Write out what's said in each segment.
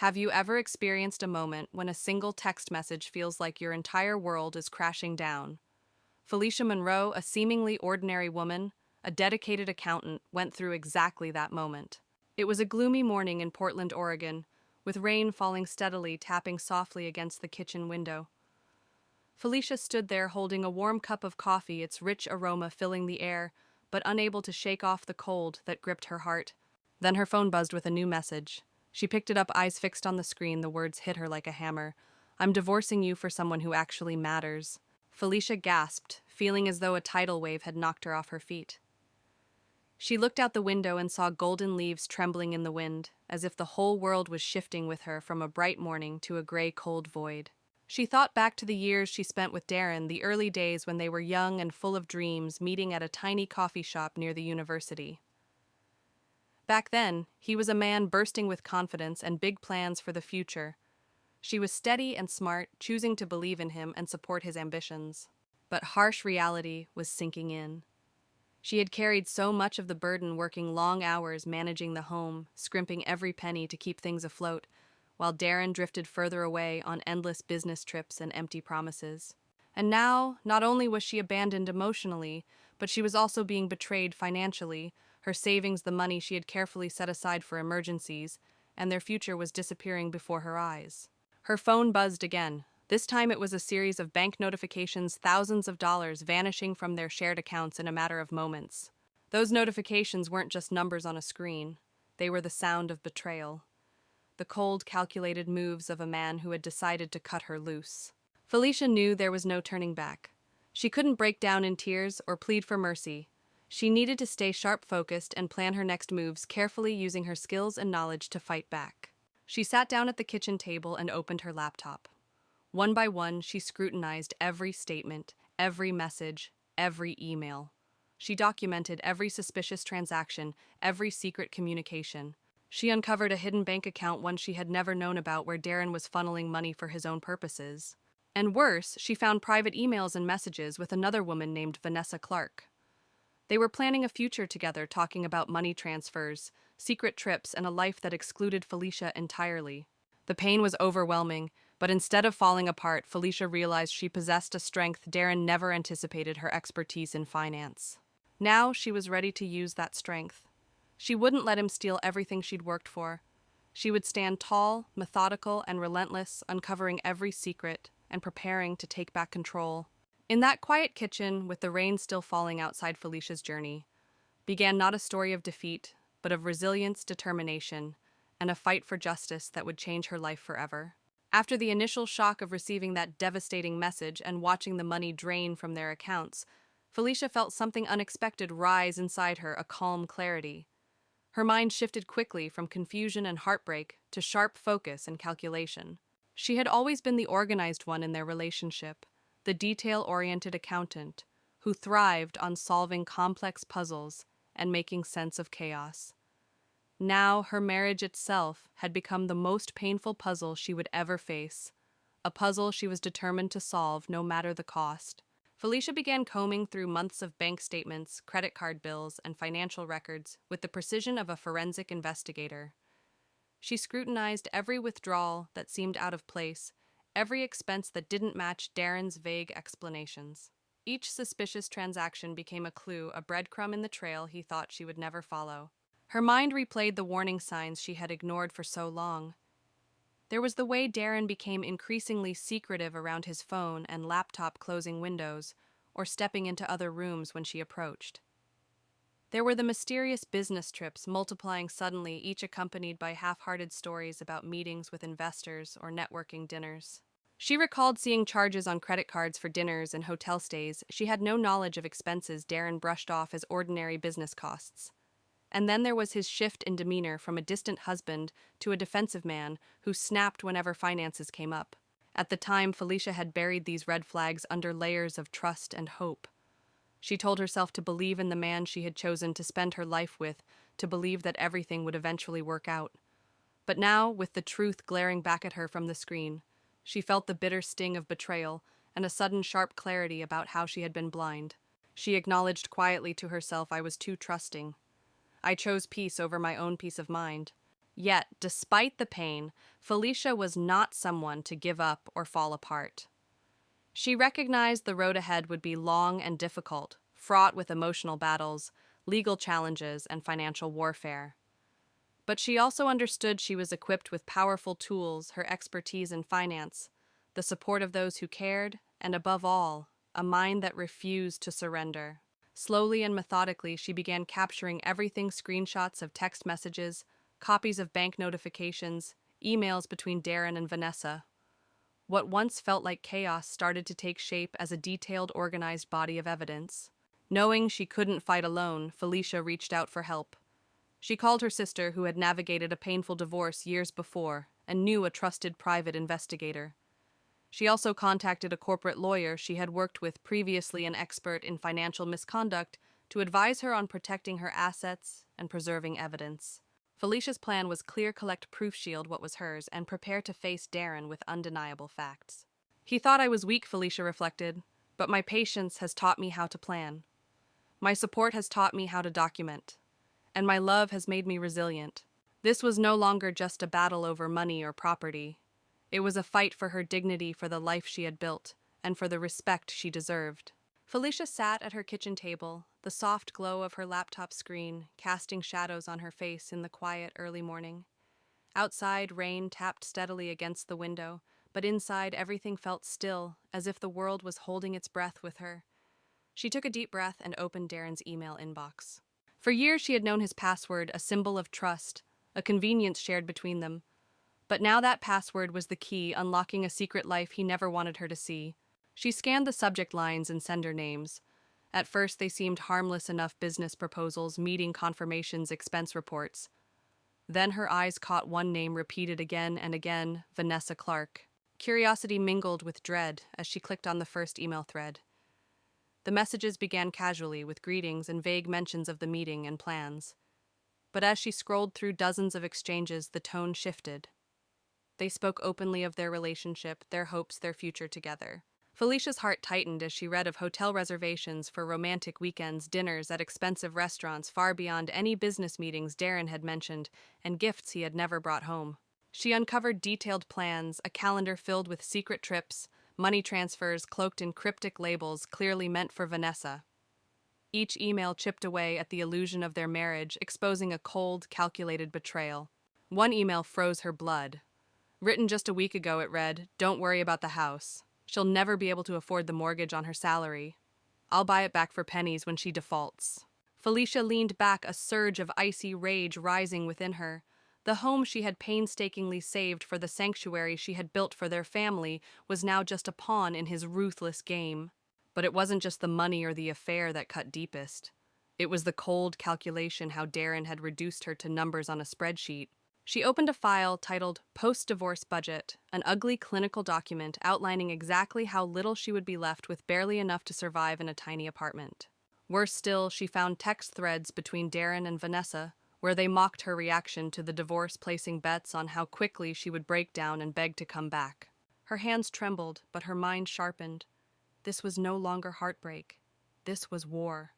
Have you ever experienced a moment when a single text message feels like your entire world is crashing down? Felicia Monroe, a seemingly ordinary woman, a dedicated accountant, went through exactly that moment. It was a gloomy morning in Portland, Oregon, with rain falling steadily, tapping softly against the kitchen window. Felicia stood there holding a warm cup of coffee, its rich aroma filling the air, but unable to shake off the cold that gripped her heart. Then her phone buzzed with a new message. She picked it up, eyes fixed on the screen. The words hit her like a hammer. "I'm divorcing you for someone who actually matters." Felicia gasped, feeling as though a tidal wave had knocked her off her feet. She looked out the window and saw golden leaves trembling in the wind, as if the whole world was shifting with her from a bright morning to a gray, cold void. She thought back to the years she spent with Darren, the early days when they were young and full of dreams, meeting at a tiny coffee shop near the university. Back then, he was a man bursting with confidence and big plans for the future. She was steady and smart, choosing to believe in him and support his ambitions. But harsh reality was sinking in. She had carried so much of the burden, working long hours, managing the home, scrimping every penny to keep things afloat, while Darren drifted further away on endless business trips and empty promises. And now, not only was she abandoned emotionally, but she was also being betrayed financially, her savings, the money she had carefully set aside for emergencies, and their future was disappearing before her eyes. Her phone buzzed again. This time it was a series of bank notifications, thousands of dollars vanishing from their shared accounts in a matter of moments. Those notifications weren't just numbers on a screen. They were the sound of betrayal. The cold, calculated moves of a man who had decided to cut her loose. Felicia knew there was no turning back. She couldn't break down in tears or plead for mercy. She needed to stay sharp-focused and plan her next moves, carefully using her skills and knowledge to fight back. She sat down at the kitchen table and opened her laptop. One by one, she scrutinized every statement, every message, every email. She documented every suspicious transaction, every secret communication. She uncovered a hidden bank account, one she had never known about, where Darren was funneling money for his own purposes. And worse, she found private emails and messages with another woman named Vanessa Clark. They were planning a future together, talking about money transfers, secret trips, and a life that excluded Felicia entirely. The pain was overwhelming, but instead of falling apart, Felicia realized she possessed a strength Darren never anticipated: her expertise in finance. Now she was ready to use that strength. She wouldn't let him steal everything she'd worked for. She would stand tall, methodical, and relentless, uncovering every secret and preparing to take back control. In that quiet kitchen, with the rain still falling outside Felicia's journey, began not a story of defeat, but of resilience, determination, and a fight for justice that would change her life forever. After the initial shock of receiving that devastating message and watching the money drain from their accounts, Felicia felt something unexpected rise inside her, a calm clarity. Her mind shifted quickly from confusion and heartbreak to sharp focus and calculation. She had always been the organized one in their relationship, the detail-oriented accountant who thrived on solving complex puzzles and making sense of chaos. Now her marriage itself had become the most painful puzzle she would ever face, a puzzle she was determined to solve no matter the cost. Felicia began combing through months of bank statements, credit card bills, and financial records with the precision of a forensic investigator. She scrutinized every withdrawal that seemed out of place, every expense that didn't match Darren's vague explanations. Each suspicious transaction became a clue, a breadcrumb in the trail he thought she would never follow. Her mind replayed the warning signs she had ignored for so long. There was the way Darren became increasingly secretive around his phone and laptop, closing windows or stepping into other rooms when she approached. There were the mysterious business trips multiplying suddenly, each accompanied by half-hearted stories about meetings with investors or networking dinners. She recalled seeing charges on credit cards for dinners and hotel stays. She had no knowledge of expenses Darren brushed off as ordinary business costs. And then there was his shift in demeanor, from a distant husband to a defensive man who snapped whenever finances came up. At the time, Felicia had buried these red flags under layers of trust and hope. She told herself to believe in the man she had chosen to spend her life with, to believe that everything would eventually work out. But now, with the truth glaring back at her from the screen, she felt the bitter sting of betrayal and a sudden sharp clarity about how she had been blind. She acknowledged quietly to herself, "I was too trusting. I chose peace over my own peace of mind." Yet, despite the pain, Felicia was not someone to give up or fall apart. She recognized the road ahead would be long and difficult, fraught with emotional battles, legal challenges, and financial warfare. But she also understood she was equipped with powerful tools, her expertise in finance, the support of those who cared, and above all, a mind that refused to surrender. Slowly and methodically, she began capturing everything: screenshots of text messages, copies of bank notifications, emails between Darren and Vanessa. What once felt like chaos started to take shape as a detailed, organized body of evidence. Knowing she couldn't fight alone, Felicia reached out for help. She called her sister, who had navigated a painful divorce years before and knew a trusted private investigator. She also contacted a corporate lawyer she had worked with previously, an expert in financial misconduct, to advise her on protecting her assets and preserving evidence. Felicia's plan was clear: collect proof, shield what was hers, and prepare to face Darren with undeniable facts. He thought I was weak, Felicia reflected, but my patience has taught me how to plan. My support has taught me how to document, and my love has made me resilient. This was no longer just a battle over money or property. It was a fight for her dignity, for the life she had built, and for the respect she deserved. Felicia sat at her kitchen table, the soft glow of her laptop screen casting shadows on her face in the quiet early morning. Outside, rain tapped steadily against the window, but inside everything felt still, as if the world was holding its breath with her. She took a deep breath and opened Darren's email inbox. For years she had known his password, a symbol of trust, a convenience shared between them. But now that password was the key, unlocking a secret life he never wanted her to see. She scanned the subject lines and sender names. At first they seemed harmless enough: business proposals, meeting confirmations, expense reports. Then her eyes caught one name repeated again and again: Vanessa Clark. Curiosity mingled with dread as she clicked on the first email thread. The messages began casually, with greetings and vague mentions of the meeting and plans. But as she scrolled through dozens of exchanges, the tone shifted. They spoke openly of their relationship, their hopes, their future together. Felicia's heart tightened as she read of hotel reservations for romantic weekends, dinners at expensive restaurants far beyond any business meetings Darren had mentioned, and gifts he had never brought home. She uncovered detailed plans, a calendar filled with secret trips, money transfers cloaked in cryptic labels clearly meant for Vanessa. Each email chipped away at the illusion of their marriage, exposing a cold, calculated betrayal. One email froze her blood. Written just a week ago, it read, "Don't worry about the house. She'll never be able to afford the mortgage on her salary. I'll buy it back for pennies when she defaults." Felicia leaned back, a surge of icy rage rising within her. The home she had painstakingly saved for the sanctuary she had built for their family was now just a pawn in his ruthless game. But it wasn't just the money or the affair that cut deepest. It was the cold calculation: how Darren had reduced her to numbers on a spreadsheet. She opened a file titled Post-Divorce Budget, an ugly clinical document outlining exactly how little she would be left with, barely enough to survive in a tiny apartment. Worse still, she found text threads between Darren and Vanessa, where they mocked her reaction to the divorce, placing bets on how quickly she would break down and beg to come back. Her hands trembled, but her mind sharpened. This was no longer heartbreak. This was war.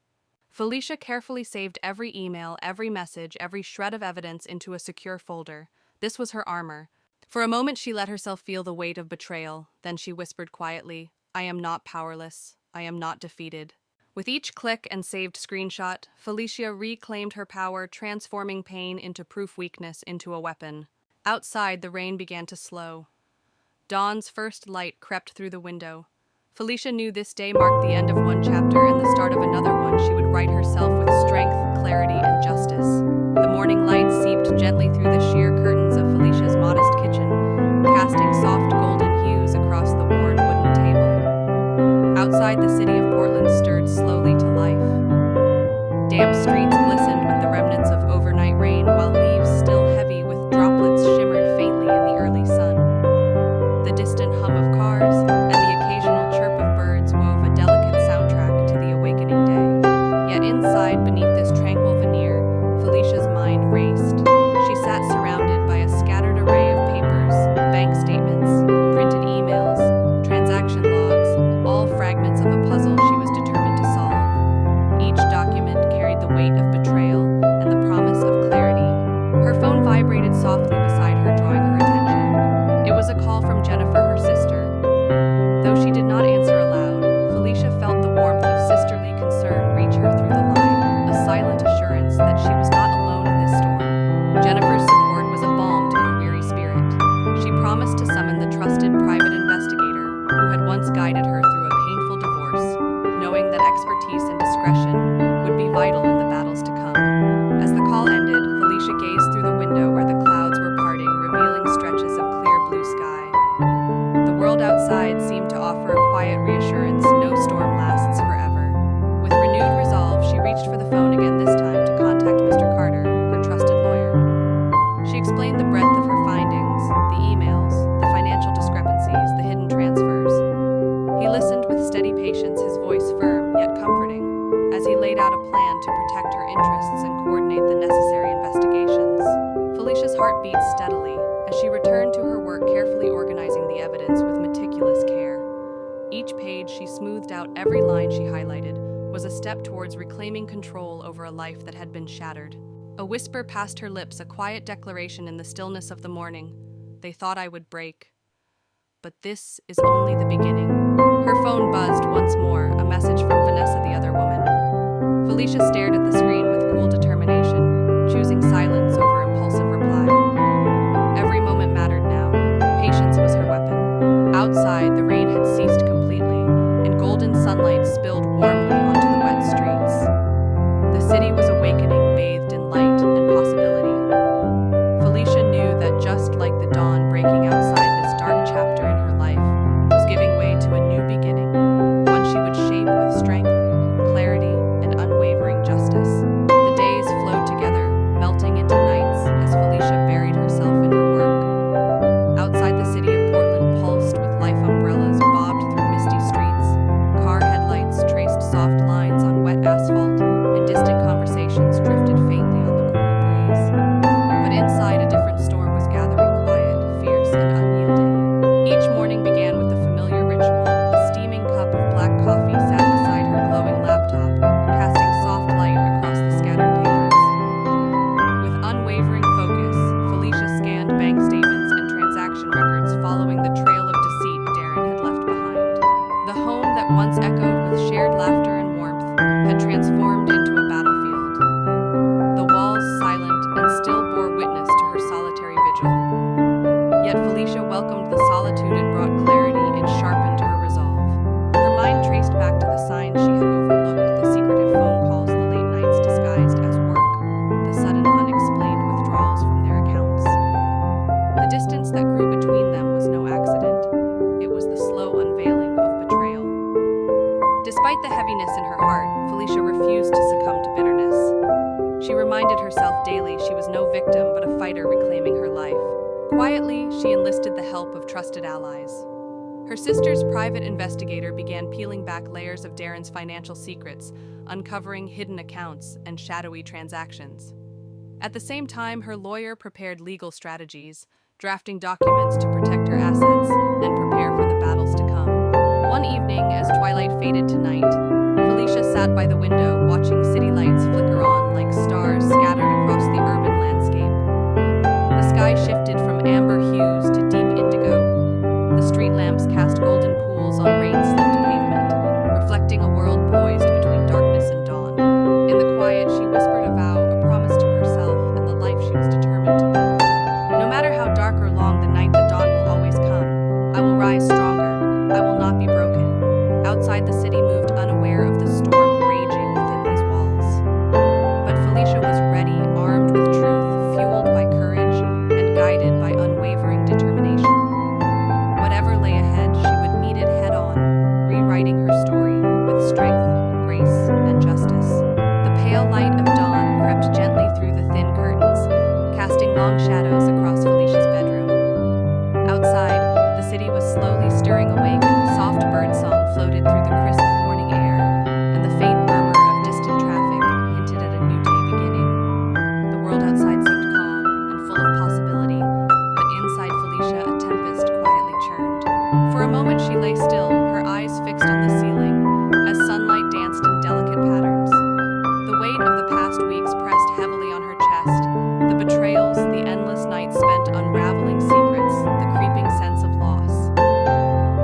Felicia carefully saved every email, every message, every shred of evidence into a secure folder. This was her armor. For a moment she let herself feel the weight of betrayal. Then she whispered quietly, "I am not powerless. I am not defeated." With each click and saved screenshot, Felicia reclaimed her power, transforming pain into proof, weakness into a weapon. Outside, the rain began to slow. Dawn's first light crept through the window. Felicia knew this day marked the end of one chapter and the start of another one. She would write herself with strength, clarity, and justice. The morning light seeped gently through the sheer curtains of Felicia's modest kitchen, casting soft golden hues across the worn wooden table. Outside, the city of Portland stirred slowly to life. Damp streets glistened with the remnants of overnight rain, while leaves, still heavy with droplets, shimmered faintly in the early sun. The distant hum of cars and the occasional chirp of birds wove a delicate soundtrack to the awakening day. Yet inside, beneath this tranquil veneer, Felicia's mind raced. She sat surrounded by a quiet reassurance no storm lasts forever. With renewed resolve, she reached for the phone again, this time to contact Mr. Carter, her trusted lawyer. She explained the breadth of her findings, the emails, the financial discrepancies, the hidden transfers. He listened with steady patience, his voice firm yet comforting, as he laid out a plan to protect her interests and coordinate the necessary investigations. Felicia's heart beat steadily as she returned to her work, carefully organizing the evidence with meticulous care. Each page she smoothed out, every line she highlighted, was a step towards reclaiming control over a life that had been shattered. A whisper passed her lips, a quiet declaration in the stillness of the morning. They thought I would break. But this is only the beginning. Her phone buzzed once more, a message from Vanessa, the other woman. Felicia stared at the screen with cool determination, choosing silence over impulsive reply. Every moment mattered now. Patience was her weapon. Outside, the rain had ceased completely, and golden sunlight spilled warmly onto the wet streets. The city was awakening, bathed in light and possibility. Felicia knew that just like the dawn breaking outside this dark chapter in her life was giving way to a new beginning, one she would shape with strength, clarity, and unwavering justice. The days flowed together, melting into nights as Felicia buried herself in her work. Outside, the city of Portland pulsed with life. Umbrellas bobbed through misty streets. Car headlights traced soft lines on wet asphalt, and distant conversations drifted faintly on the cool breeze. But inside, a different storm was gathering, quiet, fierce, and unyielding. Each morning began with the familiar ritual. A steaming cup of black coffee sat beside her glowing laptop, casting soft light across the scattered papers. With unwavering focus, Felicia scanned bank statements and transaction records, following the trail of deceit Darren had left behind. The home that once echoed with shared laughter and warmth had transformed into a battlefield. The walls, silent and still, bore witness to her solitary vigil. Yet Felicia welcomed the solitude it brought. Clarity, it sharpened her resolve. Her mind traced back to the signs she had overlooked, the secretive phone calls, the late nights disguised as work, the sudden unexplained withdrawals from their accounts. The distance that grew between them was no accident. It was the slow unveiling of betrayal. Despite the heaviness in her heart, Felicia refused to succumb to bitterness. She reminded herself daily she was no victim but a fighter reclaiming her life. Quietly, she enlisted the help of trusted allies. Her sister's private investigator began peeling back layers of Darren's financial secrets, uncovering hidden accounts and shadowy transactions. At the same time, her lawyer prepared legal strategies, drafting documents to protect her assets and prepare for the battles to come. One evening, as twilight faded to night, Felicia sat by the window, watching city lights flicker on like stars scattered across the urban landscape. The sky shifted from amber hues to deep indigo. The street lamps cast golden pools on rain-slicked pavement, reflecting a world poised between darkness and dawn. In the quiet, she whispered a vow, a promise to herself and the life she was determined to build. No matter how dark or long the night, the dawn will always come. I will rise stronger. I will not be broken. Outside, the city moved, unaware of the storm raging within these walls. But Felicia was ready, armed with truth, fueled by courage, and guided by unwavering determination. Whatever lay ahead, she would meet it head-on, rewriting her story with strength, grace, and justice. The pale light of dawn crept gently through the thin curtains, casting long shadows across Felicia's bedroom. Outside, the city was slowly stirring awake. Soft birdsong floated through the crisp morning air, and the faint murmur of distant traffic hinted at a new day beginning. The world outside seemed calm and full of possibility, but inside Felicia, a tempest quietly churned. For a moment, she lay still, her eyes fixed on the ceiling, as sunlight danced in delicate patterns. The weight of the past weeks pressed heavily on her chest, the betrayals, the endless nights spent unraveling secrets, the creeping sense of loss.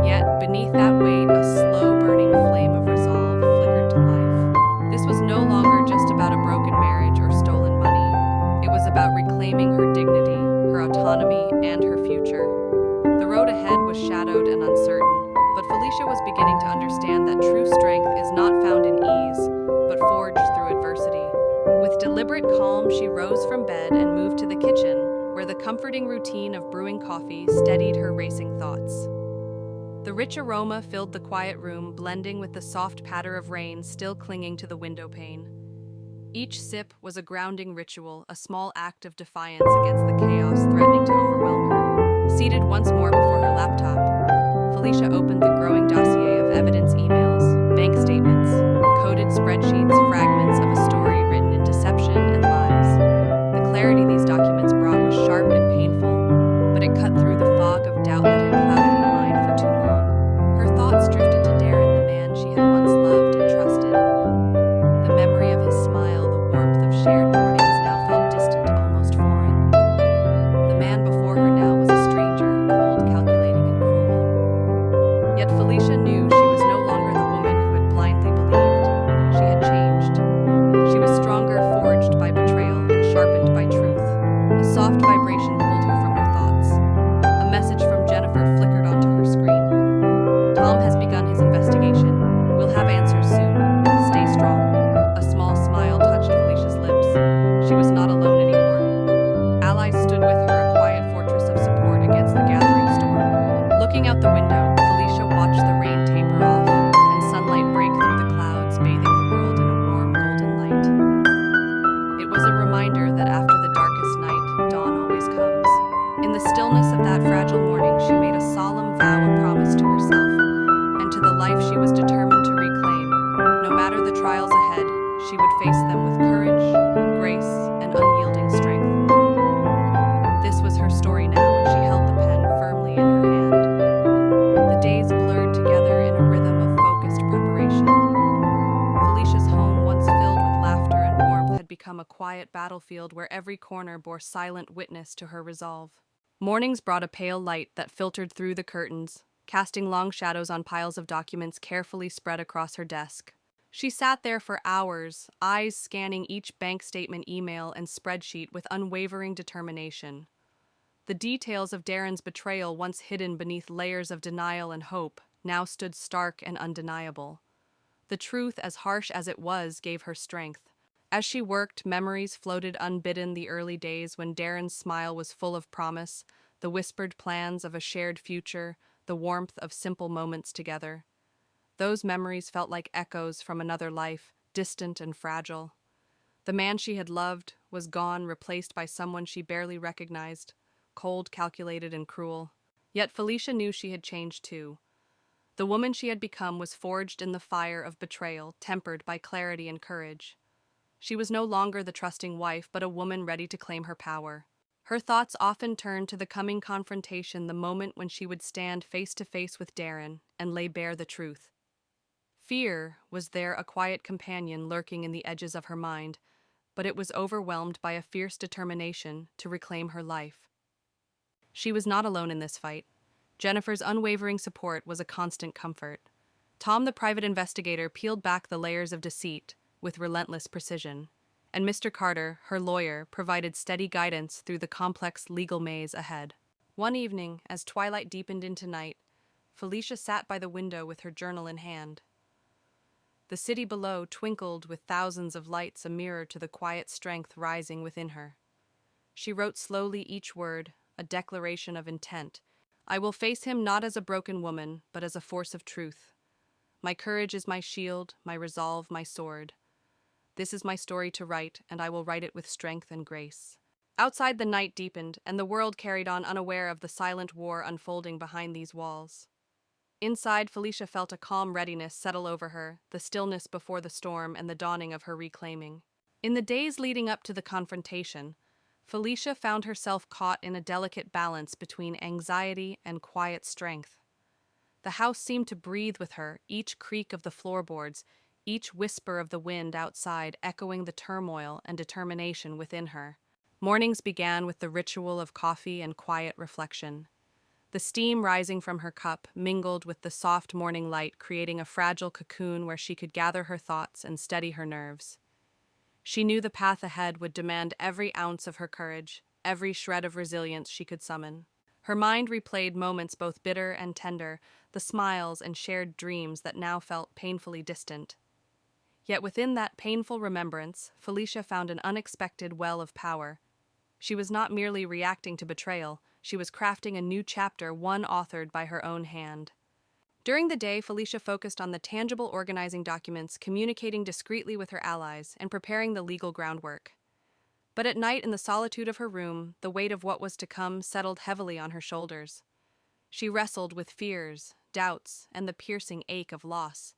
Yet, beneath that weight, a slow-burning flame of resolve flickered to life. This was no longer just about a broken marriage or stolen money. It was about reclaiming her dignity, her autonomy, and her future. The road ahead was shadowed and uncertain, but Felicia was beginning to understand that true strength is not found in ease, but forged through adversity. With deliberate calm, she rose from bed and moved to the kitchen, where the comforting routine of brewing coffee steadied her racing thoughts. The rich aroma filled the quiet room, blending with the soft patter of rain still clinging to the window pane. Each sip was a grounding ritual, a small act of defiance against the chaos threatening to overwhelm her. Seated once more before her laptop, Felicia opened the growing dossier of evidence emails, bank statements, coded spreadsheets, fragments of a story written in deception and lies. The clarity these documents brought was sharp and painful, but it cut through the fog of doubt that had clouded her mind for too long. Her thoughts drifted to Darren, the man she had once loved and trusted. The memory of his smile, the warmth of shared mornings now felt distant, almost foreign. The man before her now was a stranger, cold, calculating, and cruel. Yet Felicia knew she was no longer the woman who had blindly believed. She had changed. She was stronger, forged by betrayal and sharpened by truth. A soft vibration pulled her from her thoughts. A message from Jennifer flickered onto her screen. Tom has begun his investigation. We'll have answers soon. Stay strong. A small smile touched Felicia's lips. She was not alone anymore. Allies stood with her, a quiet fortress of support against the gathering storm. Looking out the window, Felicia watched the rain taper off and sunlight break through the clouds, bathing the world in a warm golden light. It was a reminder that after the darkest night, dawn always comes. In the stillness of that fragile morning, she made a solemn vow, a promise to herself and to the life she was determined to reclaim. No matter the trials ahead, she would face them with courage, grace, and unyielding strength. This was her story now, and she held the pen firmly in her hand. The days blurred together in a rhythm of focused preparation. Felicia's home, once filled with laughter and warmth, had become a quiet battlefield where every corner bore silent witness to her resolve. Mornings brought a pale light that filtered through the curtains, casting long shadows on piles of documents carefully spread across her desk. She sat there for hours, eyes scanning each bank statement, email, and spreadsheet with unwavering determination. The details of Darren's betrayal, once hidden beneath layers of denial and hope, now stood stark and undeniable. The truth, as harsh as it was, gave her strength. As she worked, memories floated unbidden, the early days when Darren's smile was full of promise, the whispered plans of a shared future, the warmth of simple moments together. Those memories felt like echoes from another life, distant and fragile. The man she had loved was gone, replaced by someone she barely recognized, cold, calculated, and cruel. Yet Felicia knew she had changed too. The woman she had become was forged in the fire of betrayal, tempered by clarity and courage. She was no longer the trusting wife, but a woman ready to claim her power. Her thoughts often turned to the coming confrontation, the moment when she would stand face to face with Darren and lay bare the truth. Fear was there, a quiet companion lurking in the edges of her mind, but it was overwhelmed by a fierce determination to reclaim her life. She was not alone in this fight. Jennifer's unwavering support was a constant comfort. Tom, the private investigator, peeled back the layers of deceit with relentless precision, and Mr. Carter, her lawyer, provided steady guidance through the complex legal maze ahead. One evening, as twilight deepened into night, Felicia sat by the window with her journal in hand. The city below twinkled with thousands of lights, a mirror to the quiet strength rising within her. She wrote slowly each word, a declaration of intent. I will face him not as a broken woman, but as a force of truth. My courage is my shield, my resolve my sword. This is my story to write, and I will write it with strength and grace. Outside, the night deepened, and the world carried on unaware of the silent war unfolding behind these walls. Inside, Felicia felt a calm readiness settle over her, the stillness before the storm and the dawning of her reclaiming. In the days leading up to the confrontation, Felicia found herself caught in a delicate balance between anxiety and quiet strength. The house seemed to breathe with her, each creak of the floorboards, each whisper of the wind outside echoing the turmoil and determination within her. Mornings began with the ritual of coffee and quiet reflection. The steam rising from her cup mingled with the soft morning light, creating a fragile cocoon where she could gather her thoughts and steady her nerves. She knew the path ahead would demand every ounce of her courage, every shred of resilience she could summon. Her mind replayed moments both bitter and tender, the smiles and shared dreams that now felt painfully distant. Yet within that painful remembrance, Felicia found an unexpected well of power. She was not merely reacting to betrayal, she was crafting a new chapter, one authored by her own hand. During the day, Felicia focused on the tangible organizing documents, communicating discreetly with her allies, and preparing the legal groundwork. But at night, in the solitude of her room, the weight of what was to come settled heavily on her shoulders. She wrestled with fears, doubts, and the piercing ache of loss.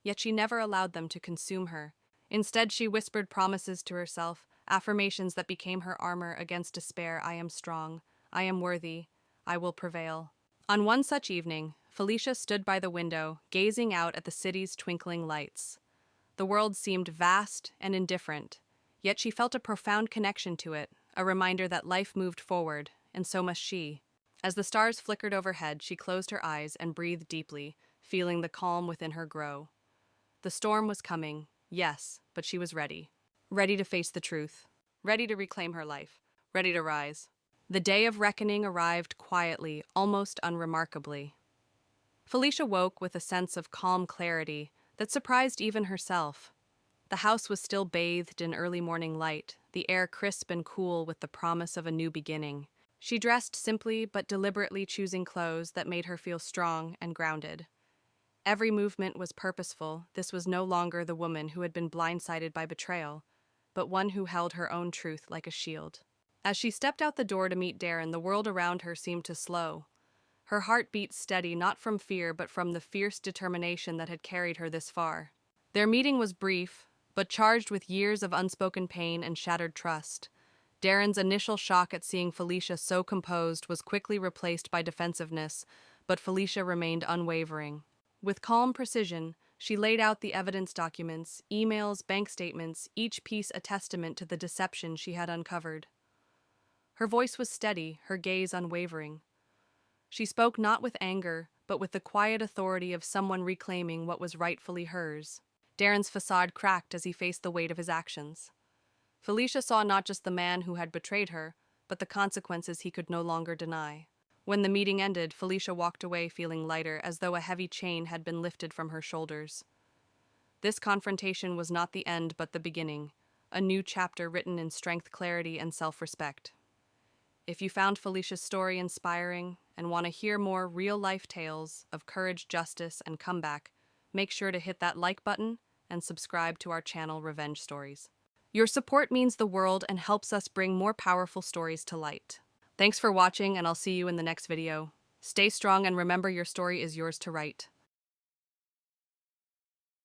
Yet she never allowed them to consume her. Instead, she whispered promises to herself, affirmations that became her armor against despair. I am strong. I am worthy. I will prevail. On one such evening, Felicia stood by the window, gazing out at the city's twinkling lights. The world seemed vast and indifferent, yet she felt a profound connection to it, a reminder that life moved forward, and so must she. As the stars flickered overhead, she closed her eyes and breathed deeply, feeling the calm within her grow. The storm was coming, yes, but she was ready. Ready to face the truth. Ready to reclaim her life. Ready to rise. The day of reckoning arrived quietly, almost unremarkably. Felicia woke with a sense of calm clarity that surprised even herself. The house was still bathed in early morning light, the air crisp and cool with the promise of a new beginning. She dressed simply but deliberately, choosing clothes that made her feel strong and grounded. Every movement was purposeful. This was no longer the woman who had been blindsided by betrayal, but one who held her own truth like a shield. As she stepped out the door to meet Darren, the world around her seemed to slow. Her heart beat steady, not from fear, but from the fierce determination that had carried her this far. Their meeting was brief, but charged with years of unspoken pain and shattered trust. Darren's initial shock at seeing Felicia so composed was quickly replaced by defensiveness, but Felicia remained unwavering. With calm precision, she laid out the evidence documents, emails, bank statements, each piece a testament to the deception she had uncovered. Her voice was steady, her gaze unwavering. She spoke not with anger, but with the quiet authority of someone reclaiming what was rightfully hers. Darren's facade cracked as he faced the weight of his actions. Felicia saw not just the man who had betrayed her, but the consequences he could no longer deny. When the meeting ended, Felicia walked away feeling lighter, as though a heavy chain had been lifted from her shoulders. This confrontation was not the end, but the beginning, a new chapter written in strength, clarity, and self-respect. If you found Felicia's story inspiring and want to hear more real-life tales of courage, justice, and comeback, make sure to hit that like button and subscribe to our channel, Revenge Stories. Your support means the world and helps us bring more powerful stories to light. Thanks for watching, and I'll see you in the next video. Stay strong and remember, your story is yours to write.